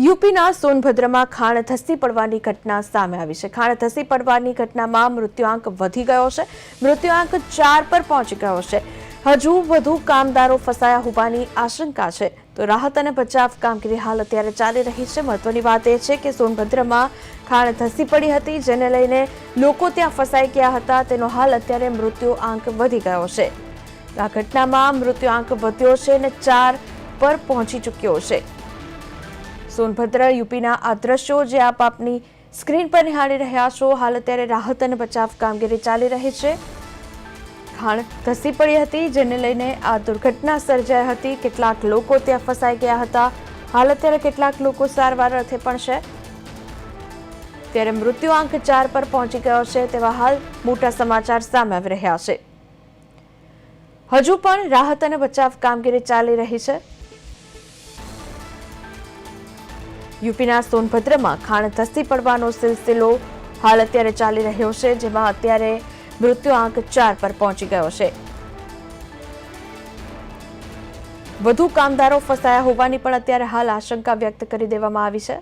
યુપીના સોનભદ્રમાં ખાણ ધસી પડવાની ઘટના સામે આવી છે। ખાણ ધસી પડવાની ઘટનામાં મૃત્યુઆંક વધી ગયો છે। મૃત્યુઆંક 4 પર પહોંચી ગયો છે। હજુ વધુ કામદારો ફસાયા હોવાની આશંકા છે। તો રાહત અને બચાવ કામગીરી હાલ અત્યારે ચાલી રહી છે। મહત્વની વાત એ છે કે સોનભદ્રમાં ખાણ ધસી પડી હતી, જેને લઈને લોકો ત્યાં ફસાઈ ગયા હતા। તેનો હાલ અત્યારે મૃત્યુઆંક વધી ગયો છે। આ ઘટનામાં મૃત્યુઆંક વધ્યો છે અને 4 પર પહોંચી ચૂક્યો છે। સોનભદ્ર યુપીના આ દ્રશ્યો જે આપ આપની સ્ક્રીન પર નિહાળી રહ્યા છો, હાલ અત્યારે રાહત અને બચાવ કામગીરી ચાલી રહી છે। ખાણ ધસી પડી હતી, જેને લઈને આ દુર્ઘટના સર્જાઈ હતી। કેટલાક લોકો ત્યાં ફસાઈ ગયા હતા। હાલ અત્યારે કેટલાક લોકો સારવાર અર્થે પણ છે, ત્યારે મૃત્યુઆંક 4 પર પહોંચી ગયો છે તેવા હાલ મોટા સમાચાર સામે આવી રહ્યા છે। હજુ પણ રાહત અને બચાવ કામગીરી ચાલી રહી છે। યુપીના સોનભદ્રમાં ખાણ ધસી પડવાનો સિલસિલો હાલ અત્યારે ચાલી રહ્યો છે, જેમાં અત્યારે મૃત્યુઆંક 4 પર પહોંચી ગયો છે। વધુ કામદારો ફસાયા હોવાની પણ અત્યારે હાલ આશંકા વ્યક્ત કરી દેવામાં આવી છે।